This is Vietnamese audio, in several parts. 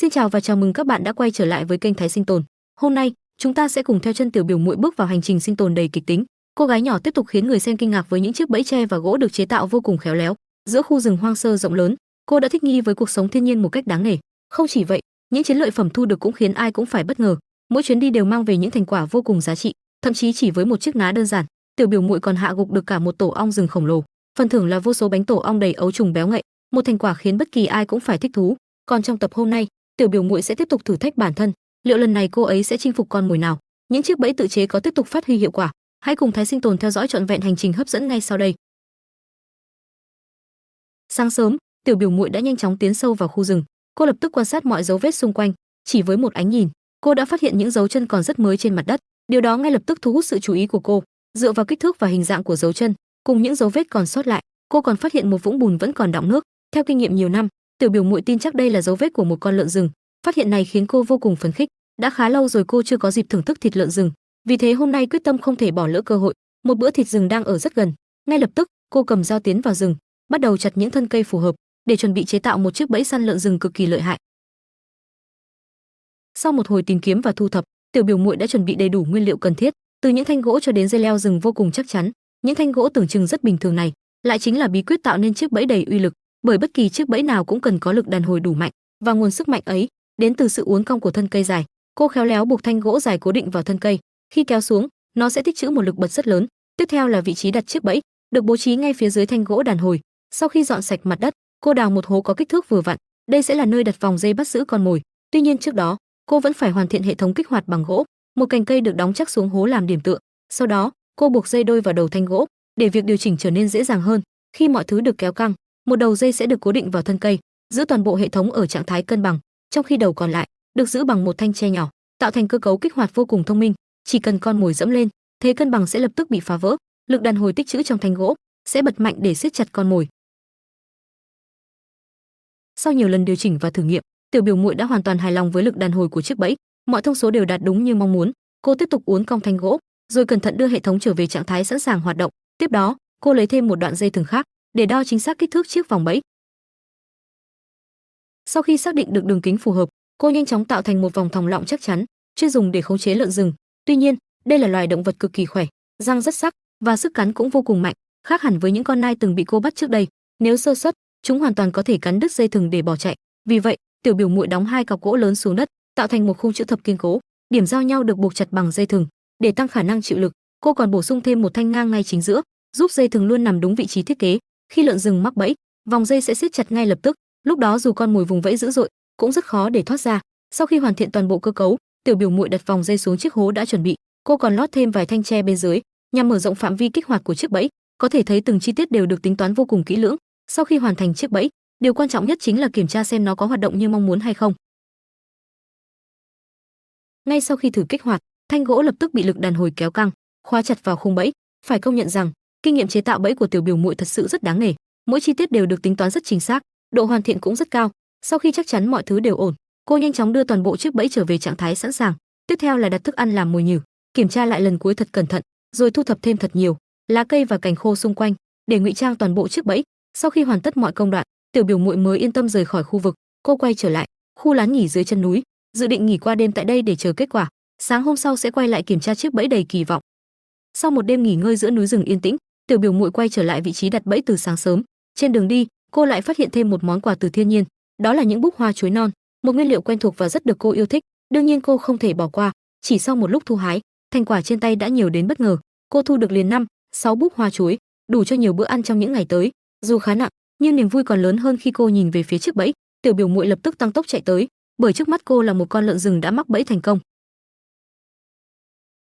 Xin chào và chào mừng các bạn đã quay trở lại với kênh Thái Sinh Tồn. Hôm nay, chúng ta sẽ cùng theo chân tiểu biểu muội bước vào hành trình sinh tồn đầy kịch tính. Cô gái nhỏ tiếp tục khiến người xem kinh ngạc với những chiếc bẫy tre và gỗ được chế tạo vô cùng khéo léo. Giữa khu rừng hoang sơ rộng lớn, cô đã thích nghi với cuộc sống thiên nhiên một cách đáng nể. Không chỉ vậy, những chiến lợi phẩm thu được cũng khiến ai cũng phải bất ngờ. Mỗi chuyến đi đều mang về những thành quả vô cùng giá trị, thậm chí chỉ với một chiếc ná đơn giản, tiểu biểu muội còn hạ gục được cả một tổ ong rừng khổng lồ. Phần thưởng là vô số bánh tổ ong đầy ấu trùng béo ngậy, một thành quả khiến bất kỳ ai cũng phải thích thú. Còn trong tập hôm nay, tiểu biểu muội sẽ tiếp tục thử thách bản thân, liệu lần này cô ấy sẽ chinh phục con mồi nào? Những chiếc bẫy tự chế có tiếp tục phát huy hiệu quả? Hãy cùng Thái Sinh Tồn theo dõi trọn vẹn hành trình hấp dẫn ngay sau đây. Sáng sớm, tiểu biểu muội đã nhanh chóng tiến sâu vào khu rừng. Cô lập tức quan sát mọi dấu vết xung quanh. Chỉ với một ánh nhìn, cô đã phát hiện những dấu chân còn rất mới trên mặt đất. Điều đó ngay lập tức thu hút sự chú ý của cô. Dựa vào kích thước và hình dạng của dấu chân, cùng những dấu vết còn sót lại, cô còn phát hiện một vũng bùn vẫn còn đọng nước. Theo kinh nghiệm nhiều năm, tiểu biểu muội tin chắc đây là dấu vết của một con lợn rừng. Phát hiện này khiến cô vô cùng phấn khích. Đã khá lâu rồi cô chưa có dịp thưởng thức thịt lợn rừng, vì thế hôm nay quyết tâm không thể bỏ lỡ cơ hội. Một bữa thịt rừng đang ở rất gần. Ngay lập tức, cô cầm dao tiến vào rừng, bắt đầu chặt những thân cây phù hợp để chuẩn bị chế tạo một chiếc bẫy săn lợn rừng cực kỳ lợi hại. Sau một hồi tìm kiếm và thu thập, tiểu biểu muội đã chuẩn bị đầy đủ nguyên liệu cần thiết, từ những thanh gỗ cho đến dây leo rừng vô cùng chắc chắn. Những thanh gỗ tưởng chừng rất bình thường này, lại chính là bí quyết tạo nên chiếc bẫy đầy uy lực, bởi bất kỳ chiếc bẫy nào cũng cần có lực đàn hồi đủ mạnh, và nguồn sức mạnh ấy đến từ sự uốn cong của thân cây dài. Cô khéo léo buộc thanh gỗ dài cố định vào thân cây, khi kéo xuống, nó sẽ tích trữ một lực bật rất lớn. Tiếp theo là vị trí đặt chiếc bẫy, được bố trí ngay phía dưới thanh gỗ đàn hồi. Sau khi dọn sạch mặt đất, cô đào một hố có kích thước vừa vặn, đây sẽ là nơi đặt vòng dây bắt giữ con mồi. Tuy nhiên trước đó, cô vẫn phải hoàn thiện hệ thống kích hoạt bằng gỗ. Một cành cây được đóng chắc xuống hố làm điểm tựa. Sau đó, cô buộc dây đôi vào đầu thanh gỗ, để việc điều chỉnh trở nên dễ dàng hơn. Khi mọi thứ được kéo căng, một đầu dây sẽ được cố định vào thân cây, giữ toàn bộ hệ thống ở trạng thái cân bằng, trong khi đầu còn lại được giữ bằng một thanh tre nhỏ, tạo thành cơ cấu kích hoạt vô cùng thông minh. Chỉ cần con mồi dẫm lên, thế cân bằng sẽ lập tức bị phá vỡ, lực đàn hồi tích trữ trong thanh gỗ sẽ bật mạnh để siết chặt con mồi. Sau nhiều lần điều chỉnh và thử nghiệm, tiểu biểu muội đã hoàn toàn hài lòng với lực đàn hồi của chiếc bẫy, mọi thông số đều đạt đúng như mong muốn. Cô tiếp tục uốn cong thanh gỗ, rồi cẩn thận đưa hệ thống trở về trạng thái sẵn sàng hoạt động. Tiếp đó, cô lấy thêm một đoạn dây thừng khác để đo chính xác kích thước chiếc vòng bẫy. Sau khi xác định được đường kính phù hợp, cô nhanh chóng tạo thành một vòng thòng lọng chắc chắn, chuyên dùng để khống chế lợn rừng. Tuy nhiên, đây là loài động vật cực kỳ khỏe, răng rất sắc và sức cắn cũng vô cùng mạnh, khác hẳn với những con nai từng bị cô bắt trước đây. Nếu sơ suất, chúng hoàn toàn có thể cắn đứt dây thừng để bỏ chạy. Vì vậy, tiểu biểu muội đóng hai cọc gỗ lớn xuống đất, tạo thành một khung chữ thập kiên cố. Điểm giao nhau được buộc chặt bằng dây thừng, để tăng khả năng chịu lực. Cô còn bổ sung thêm một thanh ngang ngay chính giữa, giúp dây thừng luôn nằm đúng vị trí thiết kế. Khi lợn rừng mắc bẫy, vòng dây sẽ siết chặt ngay lập tức. Lúc đó dù con mồi vùng vẫy dữ dội, cũng rất khó để thoát ra. Sau khi hoàn thiện toàn bộ cơ cấu, tiểu biểu muội đặt vòng dây xuống chiếc hố đã chuẩn bị. Cô còn lót thêm vài thanh tre bên dưới, nhằm mở rộng phạm vi kích hoạt của chiếc bẫy. Có thể thấy từng chi tiết đều được tính toán vô cùng kỹ lưỡng. Sau khi hoàn thành chiếc bẫy, điều quan trọng nhất chính là kiểm tra xem nó có hoạt động như mong muốn hay không. Ngay sau khi thử kích hoạt, thanh gỗ lập tức bị lực đàn hồi kéo căng, khóa chặt vào khung bẫy. Phải công nhận rằng, kinh nghiệm chế tạo bẫy của tiểu biểu muội thật sự rất đáng nể. Mỗi chi tiết đều được tính toán rất chính xác, độ hoàn thiện cũng rất cao. Sau khi chắc chắn mọi thứ đều ổn, cô nhanh chóng đưa toàn bộ chiếc bẫy trở về trạng thái sẵn sàng. Tiếp theo là đặt thức ăn làm mồi nhử, kiểm tra lại lần cuối thật cẩn thận, rồi thu thập thêm thật nhiều lá cây và cành khô xung quanh để ngụy trang toàn bộ chiếc bẫy. Sau khi hoàn tất mọi công đoạn, tiểu biểu muội mới yên tâm rời khỏi khu vực. Cô quay trở lại khu lán nghỉ dưới chân núi, dự định nghỉ qua đêm tại đây để chờ kết quả. Sáng hôm sau sẽ quay lại kiểm tra chiếc bẫy đầy kỳ vọng. Sau một đêm nghỉ ngơi giữa núi rừng yên tĩnh, tiểu biểu muội quay trở lại vị trí đặt bẫy từ sáng sớm. Trên đường đi, cô lại phát hiện thêm một món quà từ thiên nhiên, đó là những búp hoa chuối non, một nguyên liệu quen thuộc và rất được cô yêu thích. Đương nhiên cô không thể bỏ qua. Chỉ sau một lúc thu hái, thành quả trên tay đã nhiều đến bất ngờ. Cô thu được liền 5-6 búp hoa chuối, đủ cho nhiều bữa ăn trong những ngày tới. Dù khá nặng, nhưng niềm vui còn lớn hơn khi cô nhìn về phía chiếc bẫy. Tiểu biểu muội lập tức tăng tốc chạy tới, bởi trước mắt cô là một con lợn rừng đã mắc bẫy thành công.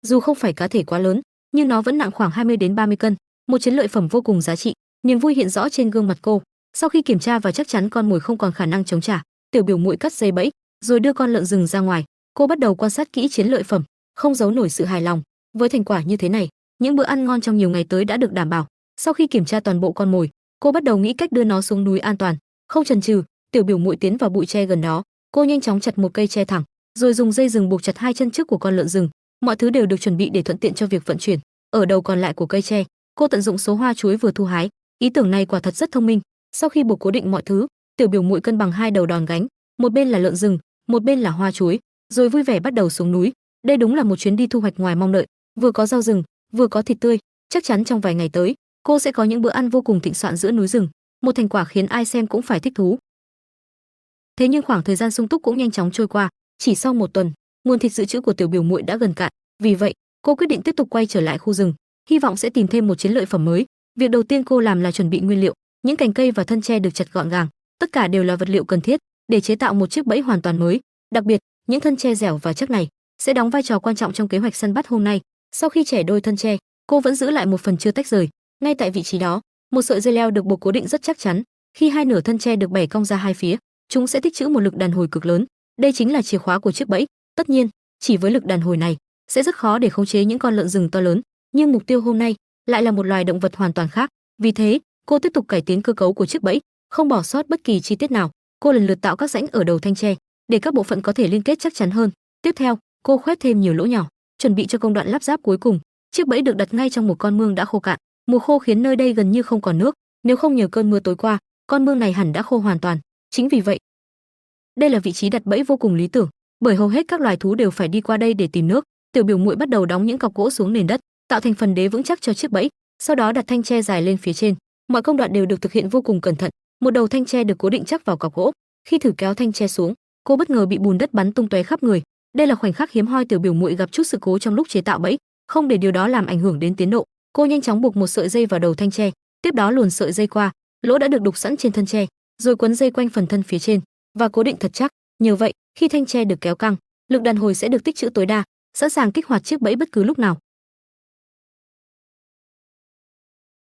Dù không phải cá thể quá lớn, nhưng nó vẫn nặng khoảng 20 đến 30 cân, một chiến lợi phẩm vô cùng giá trị. Niềm vui hiện rõ trên gương mặt cô. Sau khi kiểm tra và chắc chắn con mồi không còn khả năng chống trả, tiểu biểu muội cắt dây bẫy, rồi đưa con lợn rừng ra ngoài. Cô bắt đầu quan sát kỹ chiến lợi phẩm, không giấu nổi sự hài lòng. Với thành quả như thế này, những bữa ăn ngon trong nhiều ngày tới đã được đảm bảo. Sau khi kiểm tra toàn bộ con mồi, cô bắt đầu nghĩ cách đưa nó xuống núi an toàn. Không chần chừ, tiểu biểu muội tiến vào bụi tre gần đó. Cô nhanh chóng chặt một cây tre thẳng, rồi dùng dây rừng buộc chặt hai chân trước của con lợn rừng. Mọi thứ đều được chuẩn bị để thuận tiện cho việc vận chuyển. Ở đầu còn lại của cây tre, cô tận dụng số hoa chuối vừa thu hái. Ý tưởng này quả thật rất thông minh. Sau khi buộc cố định mọi thứ, tiểu biểu muội cân bằng hai đầu đòn gánh, một bên là lợn rừng, một bên là hoa chuối, rồi vui vẻ bắt đầu xuống núi. Đây đúng là một chuyến đi thu hoạch ngoài mong đợi, vừa có rau rừng, vừa có thịt tươi, chắc chắn trong vài ngày tới, cô sẽ có những bữa ăn vô cùng thịnh soạn giữa núi rừng, một thành quả khiến ai xem cũng phải thích thú. Thế nhưng khoảng thời gian sung túc cũng nhanh chóng trôi qua, chỉ sau một tuần, nguồn thịt dự trữ của tiểu biểu muội đã gần cạn, vì vậy, cô quyết định tiếp tục quay trở lại khu rừng, hy vọng sẽ tìm thêm một chiến lợi phẩm mới. Việc đầu tiên cô làm là chuẩn bị nguyên liệu, những cành cây và thân tre được chặt gọn gàng, tất cả đều là vật liệu cần thiết để chế tạo một chiếc bẫy hoàn toàn mới. Đặc biệt, những thân tre dẻo và chắc này sẽ đóng vai trò quan trọng trong kế hoạch săn bắt hôm nay. Sau khi chẻ đôi thân tre, cô vẫn giữ lại một phần chưa tách rời. Ngay tại vị trí đó, một sợi dây leo được buộc cố định rất chắc chắn. Khi hai nửa thân tre được bẻ cong ra hai phía, chúng sẽ tích trữ một lực đàn hồi cực lớn. Đây chính là chìa khóa của chiếc bẫy. Tất nhiên, chỉ với lực đàn hồi này, sẽ rất khó để khống chế những con lợn rừng to lớn. Nhưng mục tiêu hôm nay lại là một loài động vật hoàn toàn khác. Vì thế, cô tiếp tục cải tiến cơ cấu của chiếc bẫy, không bỏ sót bất kỳ chi tiết nào. Cô lần lượt tạo các rãnh ở đầu thanh tre để các bộ phận có thể liên kết chắc chắn hơn. Tiếp theo, cô khoét thêm nhiều lỗ nhỏ, chuẩn bị cho công đoạn lắp ráp cuối cùng. Chiếc bẫy được đặt ngay trong một con mương đã khô cạn. Mùa khô khiến nơi đây gần như không còn nước, nếu không nhờ cơn mưa tối qua, con mương này hẳn đã khô hoàn toàn. Chính vì vậy, đây là vị trí đặt bẫy vô cùng lý tưởng, bởi hầu hết các loài thú đều phải đi qua đây để tìm nước. Tiểu biểu muội bắt đầu đóng những cọc gỗ xuống nền đất, tạo thành phần đế vững chắc cho chiếc bẫy, sau đó đặt thanh tre dài lên phía trên. Mọi công đoạn đều được thực hiện vô cùng cẩn thận. Một đầu thanh tre được cố định chắc vào cọc gỗ. Khi thử kéo thanh tre xuống, cô bất ngờ bị bùn đất bắn tung tóe khắp người. Đây là khoảnh khắc hiếm hoi tiểu biểu muội gặp chút sự cố trong lúc chế tạo bẫy, không để điều đó làm ảnh hưởng đến tiến độ. Cô nhanh chóng buộc một sợi dây vào đầu thanh tre, tiếp đó luồn sợi dây qua lỗ đã được đục sẵn trên thân tre, rồi quấn dây quanh phần thân phía trên và cố định thật chắc. Nhờ vậy, khi thanh tre được kéo căng, lực đàn hồi sẽ được tích trữ tối đa, sẵn sàng kích hoạt chiếc bẫy bất cứ lúc nào.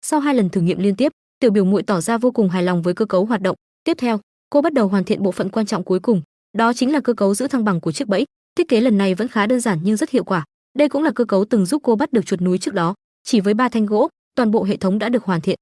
Sau 2 lần thử nghiệm liên tiếp, tiểu biểu muội tỏ ra vô cùng hài lòng với cơ cấu hoạt động. Tiếp theo, cô bắt đầu hoàn thiện bộ phận quan trọng cuối cùng, đó chính là cơ cấu giữ thăng bằng của chiếc bẫy. Thiết kế lần này vẫn khá đơn giản nhưng rất hiệu quả. Đây cũng là cơ cấu từng giúp cô bắt được chuột núi trước đó. Chỉ với 3 thanh gỗ, toàn bộ hệ thống đã được hoàn thiện.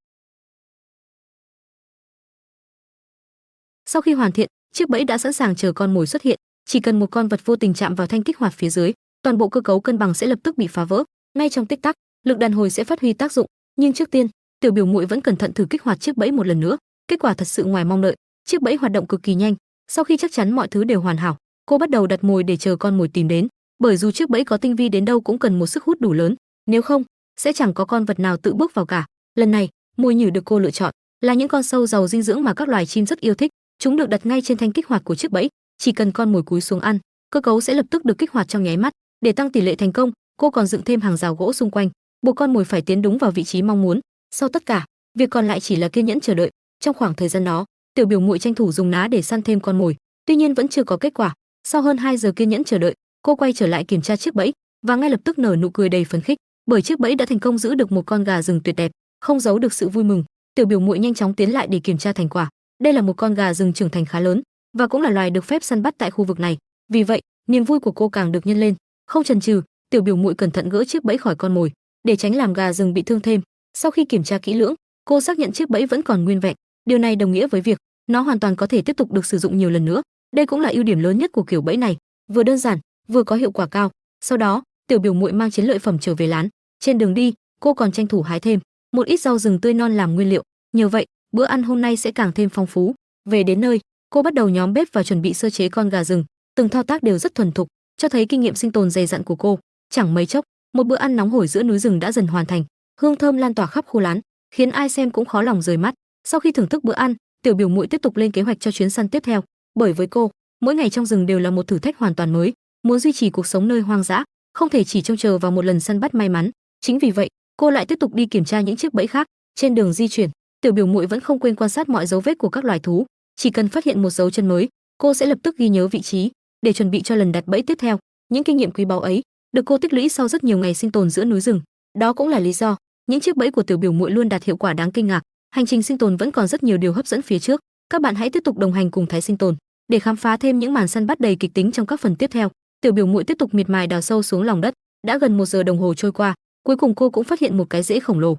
Sau khi hoàn thiện, chiếc bẫy đã sẵn sàng chờ con mồi xuất hiện. Chỉ cần một con vật vô tình chạm vào thanh kích hoạt phía dưới, toàn bộ cơ cấu cân bằng sẽ lập tức bị phá vỡ. Ngay trong tích tắc, lực đàn hồi sẽ phát huy tác dụng. Nhưng trước tiên, tiểu biểu muội vẫn cẩn thận thử kích hoạt chiếc bẫy một lần nữa. Kết quả thật sự ngoài mong đợi, chiếc bẫy hoạt động cực kỳ nhanh. Sau khi chắc chắn mọi thứ đều hoàn hảo, cô bắt đầu đặt mồi để chờ con mồi tìm đến. Bởi dù chiếc bẫy có tinh vi đến đâu cũng cần một sức hút đủ lớn, nếu không, sẽ chẳng có con vật nào tự bước vào cả. Lần này, mồi nhử được cô lựa chọn là những con sâu giàu dinh dưỡng mà các loài chim rất yêu thích. Chúng được đặt ngay trên thanh kích hoạt của chiếc bẫy, chỉ cần con mồi cúi xuống ăn, cơ cấu sẽ lập tức được kích hoạt trong nháy mắt. Để tăng tỷ lệ thành công, cô còn dựng thêm hàng rào gỗ xung quanh, buộc con mồi phải tiến đúng vào vị trí mong muốn. Sau tất cả, việc còn lại chỉ là kiên nhẫn chờ đợi. Trong khoảng thời gian đó, tiểu biểu muội tranh thủ dùng ná để săn thêm con mồi, tuy nhiên vẫn chưa có kết quả. Sau hơn 2 giờ kiên nhẫn chờ đợi, cô quay trở lại kiểm tra chiếc bẫy và ngay lập tức nở nụ cười đầy phấn khích, bởi chiếc bẫy đã thành công giữ được một con gà rừng tuyệt đẹp. Không giấu được sự vui mừng, tiểu biểu muội nhanh chóng tiến lại để kiểm tra thành quả. Đây là một con gà rừng trưởng thành khá lớn và cũng là loài được phép săn bắt tại khu vực này. Vì vậy, niềm vui của cô càng được nhân lên. Không chần chừ, tiểu biểu muội cẩn thận gỡ chiếc bẫy khỏi con mồi để tránh làm gà rừng bị thương thêm. Sau khi kiểm tra kỹ lưỡng, cô xác nhận chiếc bẫy vẫn còn nguyên vẹn. Điều này đồng nghĩa với việc nó hoàn toàn có thể tiếp tục được sử dụng nhiều lần nữa. Đây cũng là ưu điểm lớn nhất của kiểu bẫy này, vừa đơn giản, vừa có hiệu quả cao. Sau đó, tiểu biểu muội mang chiến lợi phẩm trở về lán. Trên đường đi, cô còn tranh thủ hái thêm một ít rau rừng tươi non làm nguyên liệu. Nhờ vậy, bữa ăn hôm nay sẽ càng thêm phong phú. Về đến nơi, cô bắt đầu nhóm bếp và chuẩn bị sơ chế con gà rừng. Từng thao tác đều rất thuần thục, cho thấy kinh nghiệm sinh tồn dày dặn của cô. Chẳng mấy chốc, một bữa ăn nóng hổi giữa núi rừng đã dần hoàn thành. Hương thơm lan tỏa khắp khu lán, khiến ai xem cũng khó lòng rời mắt. Sau khi thưởng thức bữa ăn, tiểu biểu muội tiếp tục lên kế hoạch cho chuyến săn tiếp theo. Bởi với cô, mỗi ngày trong rừng đều là một thử thách hoàn toàn mới. Muốn duy trì cuộc sống nơi hoang dã, không thể chỉ trông chờ vào một lần săn bắt may mắn. Chính vì vậy, cô lại tiếp tục đi kiểm tra những chiếc bẫy khác. Trên đường di chuyển, tiểu biểu muội vẫn không quên quan sát mọi dấu vết của các loài thú. Chỉ cần phát hiện một dấu chân mới, cô sẽ lập tức ghi nhớ vị trí để chuẩn bị cho lần đặt bẫy tiếp theo. Những kinh nghiệm quý báu ấy được cô tích lũy sau rất nhiều ngày sinh tồn giữa núi rừng. Đó cũng là lý do những chiếc bẫy của tiểu biểu muội luôn đạt hiệu quả đáng kinh ngạc. Hành trình sinh tồn vẫn còn rất nhiều điều hấp dẫn phía trước. Các bạn hãy tiếp tục đồng hành cùng Thái Sinh Tồn để khám phá thêm những màn săn bắt đầy kịch tính trong các phần tiếp theo. Tiểu biểu muội tiếp tục miệt mài đào sâu xuống lòng đất. Đã gần 1 giờ đồng hồ trôi qua, cuối cùng cô cũng phát hiện một cái rễ khổng lồ.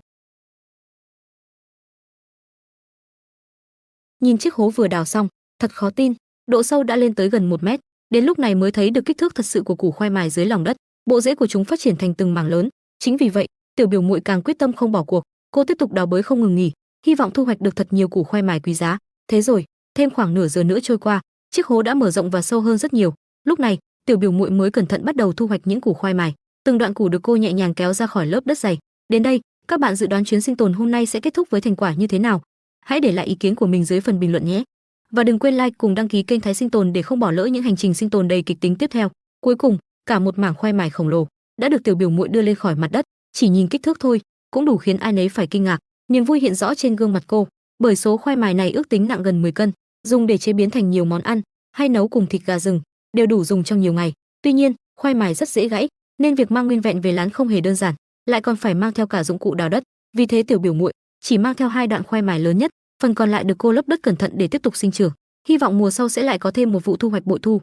Nhìn chiếc hố vừa đào xong, thật khó tin, độ sâu đã lên tới gần 1 mét. Đến lúc này mới thấy được kích thước thật sự của củ khoai mài dưới lòng đất. Bộ rễ của chúng phát triển thành từng mảng lớn. Chính vì vậy, tiểu biểu muội càng quyết tâm không bỏ cuộc. Cô tiếp tục đào bới không ngừng nghỉ, hy vọng thu hoạch được thật nhiều củ khoai mài quý giá. Thế rồi, thêm khoảng nửa giờ nữa trôi qua, Chiếc hố đã mở rộng và sâu hơn rất nhiều. Lúc này, tiểu biểu muội mới cẩn thận bắt đầu thu hoạch những củ khoai mài. Từng đoạn củ được cô nhẹ nhàng kéo ra khỏi lớp đất dày. Đến đây, các bạn dự đoán chuyến sinh tồn hôm nay sẽ kết thúc với thành quả như thế nào? Hãy để lại ý kiến của mình dưới phần bình luận nhé. Và đừng quên like cùng đăng ký kênh Thái Sinh Tồn để không bỏ lỡ những hành trình sinh tồn đầy kịch tính tiếp theo. Cuối cùng, cả một mảng khoai mài khổng lồ đã được tiểu biểu muội đưa lên khỏi mặt đất. Chỉ nhìn kích thước thôi cũng đủ khiến ai nấy phải kinh ngạc. Niềm vui hiện rõ trên gương mặt cô, bởi số khoai mài này ước tính nặng gần 10 cân, dùng để chế biến thành nhiều món ăn hay nấu cùng thịt gà rừng, đều đủ dùng trong nhiều ngày. Tuy nhiên, khoai mài rất dễ gãy, nên việc mang nguyên vẹn về lán không hề đơn giản, lại còn phải mang theo cả dụng cụ đào đất. Vì thế tiểu biểu muội chỉ mang theo 2 đoạn khoai mài lớn nhất, phần còn lại được cô lấp đất cẩn thận để tiếp tục sinh trưởng. Hy vọng mùa sau sẽ lại có thêm một vụ thu hoạch bội thu.